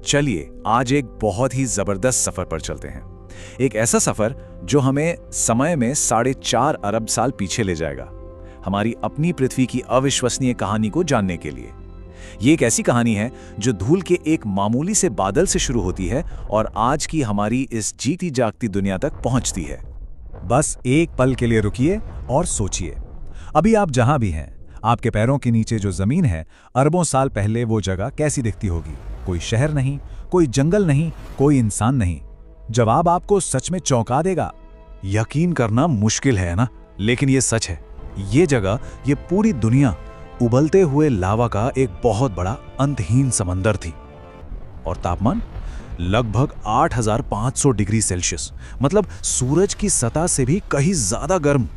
चलिए आज एक बहुत ही जबरदस्त सफर पर चलते हैं। एक ऐसा सफर जो हमें समय में 4.5 अरब साल पीछे ले जाएगा, हमारी अपनी पृथ्वी की अविश्वसनीय कहानी को जानने के लिए। ये एक ऐसी कहानी है जो धूल के एक मामूली से बादल से शुरू होती है और आज की हमारी इस जीती जागती दुनिया तक पहुंचती है। बस एक पल के लिए रुकिए और सोचिए, अभी आप जहां भी हैं, आपके पैरों के नीचे जो जमीन है, अरबों साल पहले वो जगह कैसी दिखती होगी। कोई शहर नहीं, कोई जंगल नहीं, कोई इंसान नहीं। जवाब आपको सच में चौंका देगा। यकीन करना मुश्किल है ना, लेकिन ये सच है। ये जगह, ये पूरी दुनिया उबलते हुए लावा का एक बहुत बड़ा अंतहीन समंदर थी। और तापमान लगभग 8500 डिग्री सेल्सियस, मतलब सूरज की सतह से भी कहीं ज्यादा गर्म।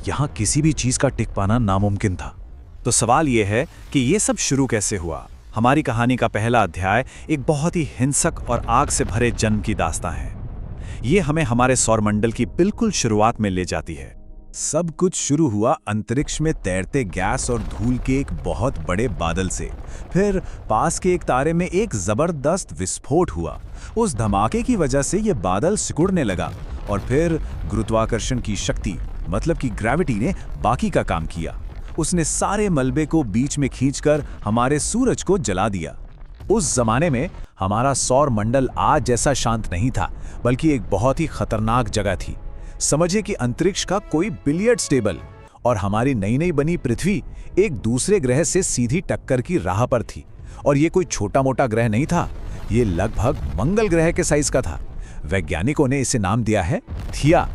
यहां किसी भी चीज का टिक पाना नामुमकिन था। तो सवाल यह है कि यह सब शुरू कैसे हुआ। हमारी कहानी का पहला अध्याय एक बहुत ही हिंसक और आग से भरे जन्म की दास्तां है। यह हमें हमारे सौरमंडल की बिल्कुल शुरुआत में ले जाती है। सब कुछ शुरू हुआ अंतरिक्ष में तैरते गैस और धूल के एक बहुत बड़े बादल से। फिर पास के एक तारे में एक जबरदस्त विस्फोट हुआ। उस धमाके की वजह से यह बादल सिकुड़ने लगा और फिर गुरुत्वाकर्षण की शक्ति, मतलब कि ग्रेविटी, ने बाकी का काम किया। उसने सारे मलबे को बीच में खींचकर हमारे सूरज को जला दिया। उस जमाने में हमारा सौर मंडल आज जैसा शांत नहीं था, बल्कि एक बहुत ही खतरनाक जगह थी। समझिए कि अंतरिक्ष का कोई बिलियर्ड्स टेबल और हमारी नई नई बनी पृथ्वी एक दूसरे ग्रह से सीधी टक्कर की राह पर थी। और ये कोई छोटा मोटा ग्रह नहीं था, ये लगभग मंगल ग्रह के साइज का था। वैज्ञानिकों ने इसे नाम दिया है थिया।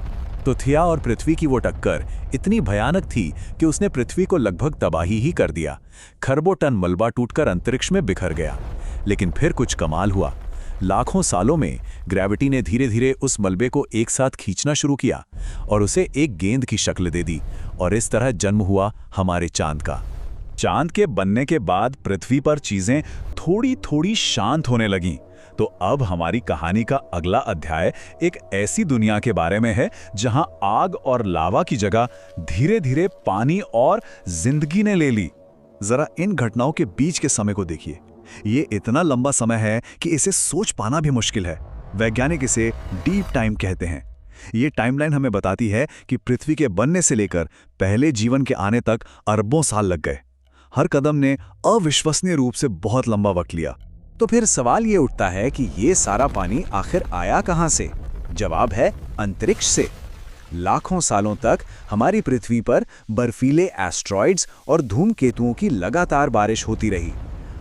तो थिया और पृथ्वी की वो टक्कर इतनी भयानक थी कि उसने पृथ्वी को लगभग तबाही ही कर दिया। खरबों टन मलबा टूटकर अंतरिक्ष में बिखर गया। लेकिन फिर कुछ कमाल हुआ। लाखों सालों में ग्रेविटी ने धीरे धीरे उस मलबे को एक साथ खींचना शुरू किया और उसे एक गेंद की शक्ल दे दी। और इस तरह जन्म हुआ हमारे चांद का। चांद के बनने के बाद पृथ्वी पर चीजें थोड़ी थोड़ी शांत होने लगीं। तो अब हमारी कहानी का अगला अध्याय एक ऐसी दुनिया के बारे में है जहां आग और लावा की जगह धीरे धीरे पानी और जिंदगी ने ले ली। जरा इन घटनाओं के बीच के समय को देखिए। ये इतना लंबा समय है कि इसे सोच पाना भी मुश्किल है। वैज्ञानिक इसे डीप टाइम कहते हैं। ये टाइमलाइन हमें बताती है कि पृथ्वी के बनने से लेकर पहले जीवन के आने तक अरबों साल लग गए। हर कदम ने अविश्वसनीय रूप से बहुत लंबा वक्त लिया। तो फिर सवाल ये उठता है कि ये सारा पानी आखिर आया कहां से? जवाब है अंतरिक्ष से। लाखों सालों तक हमारी पृथ्वी पर बर्फीले एस्ट्रॉइड्स और धूमकेतुओं की लगातार बारिश होती रही।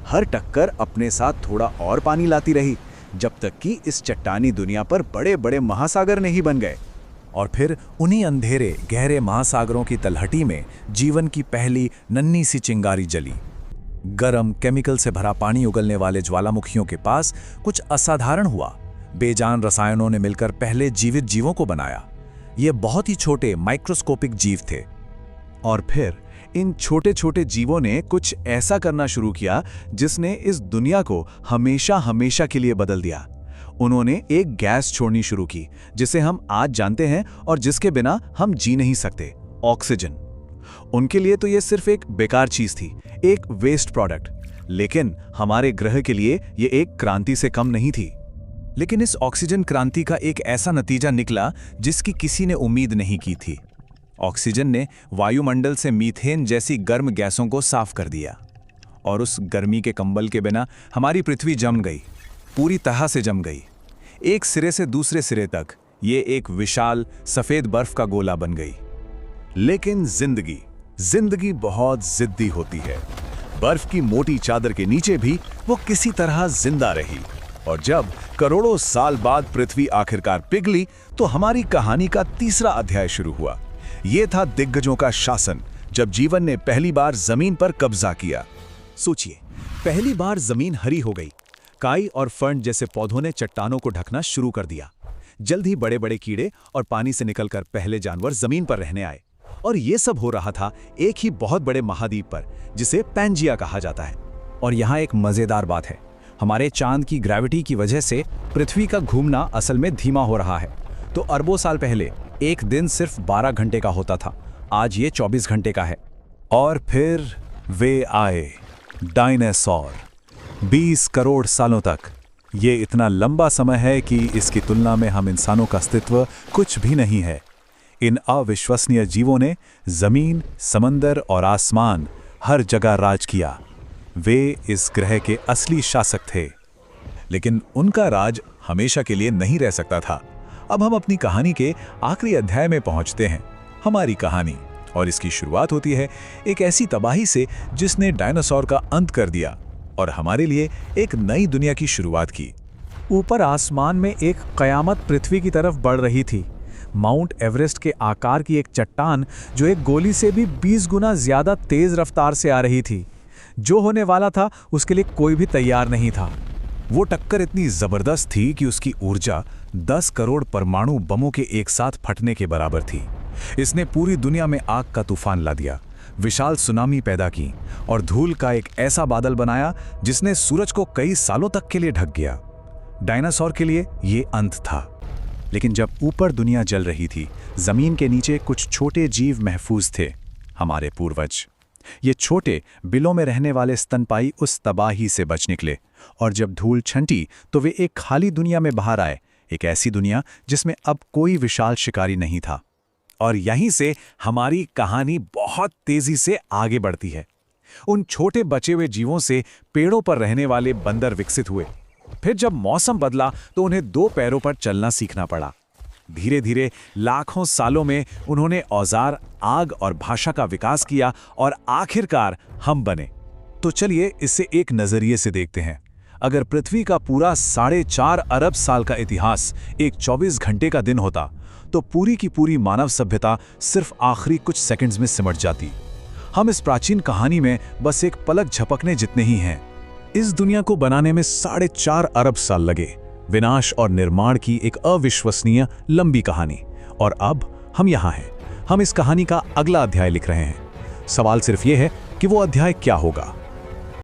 हर टक्कर अपने साथ थोड़ा और पानी लाती रही, जब तक कि इस चट्टानी दुनिया पर बड़े बड़े महासागर नहीं बन गए। और फिर उन्हीं अंधेरे गहरे महासागरों की तलहटी में जीवन की पहली नन्ही सी चिंगारी जली। गरम केमिकल से भरा पानी उगलने वाले ज्वालामुखियों के पास कुछ असाधारण हुआ। बेजान रसायनों ने मिलकर पहले जीवित जीवों को बनाया। ये बहुत ही छोटे माइक्रोस्कोपिक जीव थे। और फिर इन छोटे छोटे जीवों ने कुछ ऐसा करना शुरू किया जिसने इस दुनिया को हमेशा हमेशा के लिए बदल दिया। उन्होंने एक गैस छोड़नी शुरू की जिसे हम आज जानते हैं और जिसके बिना हम जी नहीं सकते, ऑक्सीजन। उनके लिए तो ये सिर्फ एक बेकार चीज थी, एक वेस्ट प्रोडक्ट। लेकिन हमारे ग्रह के लिए ये एक क्रांति से कम नहीं थी। लेकिन इस ऑक्सीजन क्रांति का एक ऐसा नतीजा निकला जिसकी किसी ने उम्मीद नहीं की थी। ऑक्सीजन ने वायुमंडल से मीथेन जैसी गर्म गैसों को साफ कर दिया। और उस गर्मी के कंबल के बिना हमारी पृथ्वी जम गई, पूरी तरह से जम गई। एक सिरे से दूसरे सिरे तक ये एक विशाल सफेद बर्फ का गोला बन गई। लेकिन जिंदगी बहुत जिद्दी होती है। बर्फ की मोटी चादर के नीचे भी वो किसी तरह जिंदा रही। और जब करोड़ों साल बाद पृथ्वी आखिरकार पिघली, तो हमारी कहानी का तीसरा अध्याय शुरू हुआ। ये था दिग्गजों का शासन, जब जीवन ने पहली बार जमीन पर कब्जा किया। सोचिए, पहली बार जमीन हरी हो गई। काई और फर्न जैसे पौधों ने चट्टानों को ढकना शुरू कर दिया। जल्द ही बड़े बड़े कीड़े और पानी से निकलकर पहले जानवर जमीन पर रहने आए। और ये सब हो रहा था एक ही बहुत बड़े महाद्वीप पर, जिसे पैंजिया कहा जाता है। और यहाँ एक मजेदार बात है, हमारे चांद की ग्रेविटी की वजह से पृथ्वी का घूमना असल में धीमा हो रहा है। तो अरबों साल पहले एक दिन सिर्फ 12 घंटे का होता था, आज ये 24 घंटे का है। और फिर वे आए, डायनासोर। 20 करोड़ सालों तक ये इतना लंबा समय है कि इसकी तुलना में हम इंसानों का अस्तित्व कुछ भी नहीं है। इन अविश्वसनीय जीवों ने जमीन, समंदर और आसमान हर जगह राज किया। वे इस ग्रह के असली शासक थे, लेकिन उनका राज हमेशा के लिए नहीं रह सकता था। अब हम अपनी कहानी के आखिरी अध्याय में पहुंचते हैं। हमारी कहानी, और इसकी शुरुआत होती है एक ऐसी तबाही से जिसने डायनासोर का अंत कर दिया और हमारे लिए एक नई दुनिया की शुरुआत की। ऊपर आसमान में एक कयामत पृथ्वी की तरफ बढ़ रही थी। माउंट एवरेस्ट के आकार की एक चट्टान जो एक गोली से भी 20 गुना ज्यादा तेज रफ्तार से आ रही थी। जो होने वाला था उसके लिए कोई भी तैयार नहीं था। वो टक्कर इतनी जबरदस्त थी कि उसकी ऊर्जा 10 करोड़ परमाणु बमों के एक साथ फटने के बराबर थी। इसने पूरी दुनिया में आग का तूफान ला दिया, विशाल सुनामी पैदा की और धूल का एक ऐसा बादल बनाया जिसने सूरज को कई सालों तक के लिए ढक गया। डायनासोर के लिए ये अंत था। लेकिन जब ऊपर दुनिया जल रही थी, जमीन के नीचे कुछ छोटे जीव महफूज थे, हमारे पूर्वज। ये छोटे बिलों में रहने वाले स्तनपाई उस तबाही से बच निकले, और जब धूल छंटी तो वे एक खाली दुनिया में बाहर आए, एक ऐसी दुनिया जिसमें अब कोई विशाल शिकारी नहीं था। और यहीं से हमारी कहानी बहुत तेजी से आगे बढ़ती है। उन छोटे बचे हुए जीवों से पेड़ों पर रहने वाले बंदर विकसित हुए। फिर जब मौसम बदला तो उन्हें 2 पैरों पर चलना सीखना पड़ा। धीरे धीरे लाखों सालों में उन्होंने औजार, आग और भाषा का विकास किया और आखिरकार हम बने। तो चलिए इसे एक नजरिए से देखते हैं। अगर पृथ्वी का पूरा 4.5 अरब साल का इतिहास एक 24 घंटे का दिन होता तो पूरी की पूरी मानव सभ्यता सिर्फ आखिरी कुछ सेकंड्स में सिमट जाती। हम इस प्राचीन कहानी में बस एक पलक झपकने जितने ही हैं। इस दुनिया को बनाने में 4.5 अरब साल लगे। विनाश और निर्माण की एक अविश्वसनीय लंबी कहानी। और अब हम यहाँ हैं। हम इस कहानी का अगला अध्याय लिख रहे हैं। सवाल सिर्फ ये है कि वो अध्याय क्या होगा।